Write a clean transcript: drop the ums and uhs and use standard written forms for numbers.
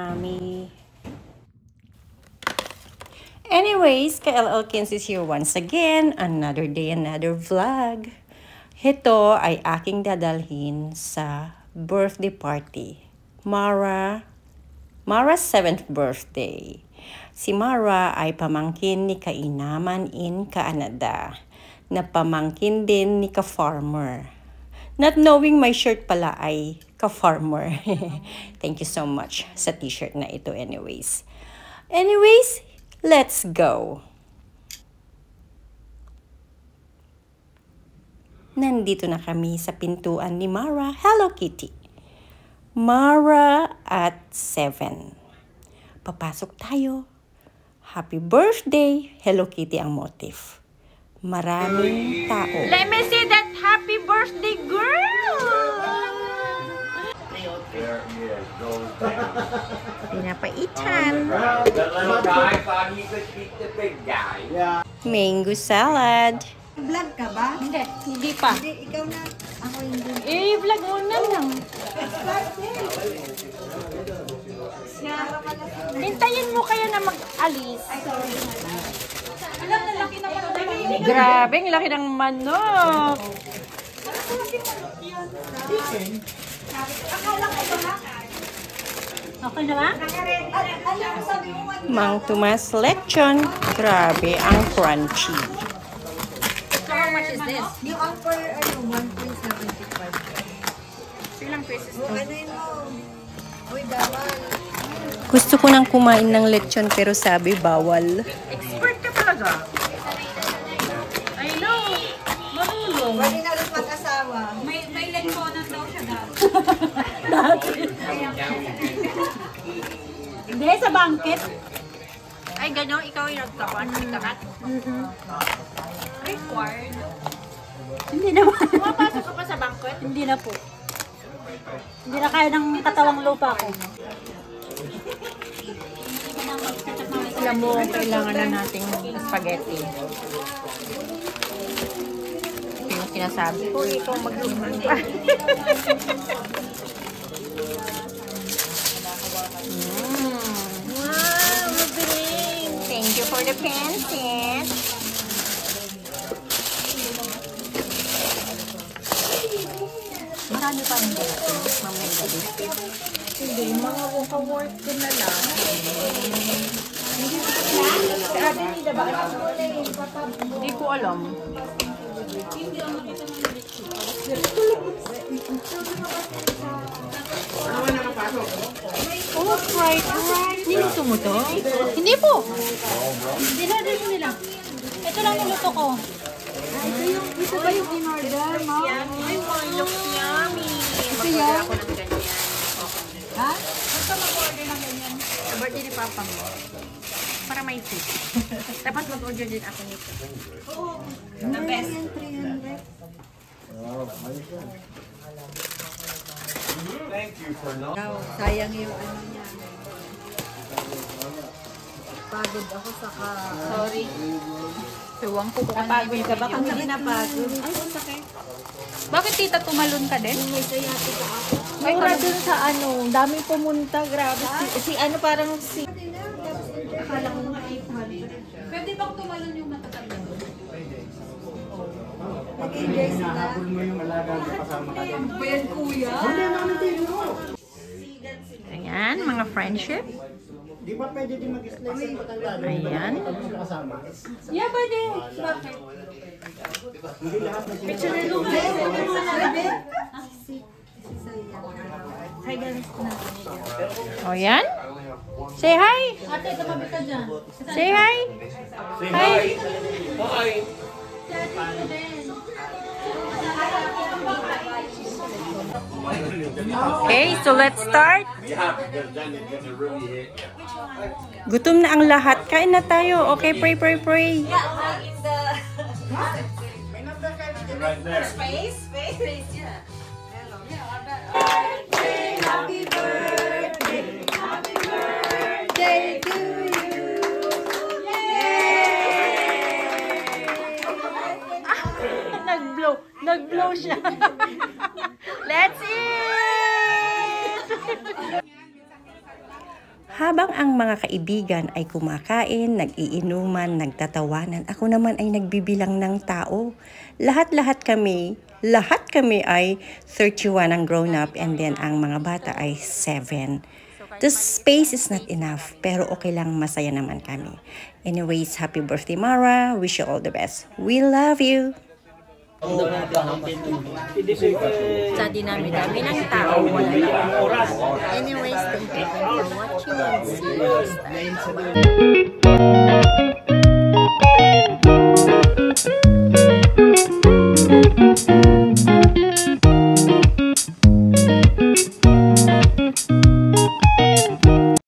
Mommy. Anyways, KLL Kins is here once again. Another day, another vlog. Ito ay aking dadalhin sa birthday party. Mara's 7th birthday. Si Mara ay pamangkin ni Kainaman in Canada, na pamangkin din ni Ka-Farmer. Not knowing my shirt pala ay Ka-Farmer. Thank you so much sa t-shirt na ito anyways. Let's go! Nandito na kami sa pintuan ni Mara. Hello Kitty! Mara at 7. Papasok tayo. Happy birthday! Hello Kitty ang motif. Maraming tao. Let me see that happy birthday girl! Pinapaitan. The little guy thought he could beat the big guy. Mango salad. Vlog ka ba? Hindi pa. Hindi, ikaw na. Ako hindi. Vlog mo na lang. Hintayin mo kaya na mag-alis. Grabe, ang laki ng manok. Okay na ba? Mang Tomas lechon. Grabe, ang crunchy. So how much is this? Yung offer, 1.75. Ilang pesos O, ano yun mo? Uy, bawal. Gusto ko nang kumain ng lechon pero sabi bawal. Expert ka talaga. I know. Marunong. Pwede na rin mag-asawa. May lechonan daw siya Hindi, sa banket. Ay, gano'n? Ikaw yung nagkakat? Required? Hindi naman. Pumapasok ka pa sa banquet? Hindi na po. Hindi na kaya ng katawang lupa ko. Alam mo, kailangan na nating spaghetti. Ito yung sinasabi ko, ikaw magluman pa. Wow, mabiling! Thank you for the pancit. Marami pa rin dito. Mamaya gabi. Hindi, mga work ko na lang. Hindi ko alam. Oh, fried rice. Niluto mo to? Hindi po. Dinadal mo nila. Ito lang niluto ko. Ito ba yung in-order, mo? Ay, looks yummy. yan? Ako ng ganyan. Ha? Basta mag-order ng ganyan. Sa birthday ni Papa mo. Para may tip. Dapat mag-order din ako nito. Oo. The best. 300. Thank you for not. Sayang yung ano niya. Pagod ako saka... Sorry. Suwang ko kung napagod ka ba? Kung hindi napagod. Ay, sakit. Bakit tita tumalon ka din? May sciatica ako. May dun sa ano, dami pumunta, grabe. Si ano parang si... Akala ko nga 800. Pwede bang tumalon yung matatanda? Nag-enjoy sila. Bayan kuya. Ayan, mga friendship. Di ba pwede din mag-slice ang matanda? Ayan. Kasama. Yeah, pwede. Bakit? Hindi lahat na Picture na lupa. Hi guys na. O yan. Say hi. Ate, tumabi ka dyan. Say hi. Say hi. Hi. Okay, so let's start. Yeah, because then it's gonna really hit you. Gutom na ang lahat. Kain na tayo. Okay, pray. Right there. Day to you. Nag-blow siya. Let's eat! Habang ang mga kaibigan ay kumakain, nag-iinuman, nagtatawanan, ako naman ay nagbibilang ng tao. Lahat kami ay 31 ang grown up and then ang mga bata ay 7. The space is not enough, pero okay lang, masaya naman kami. Anyways, happy birthday, Mara. Wish you all the best. We love you. Sa dinami-dami ng tao, wala lang. Anyways, thank you for watching and see you next time.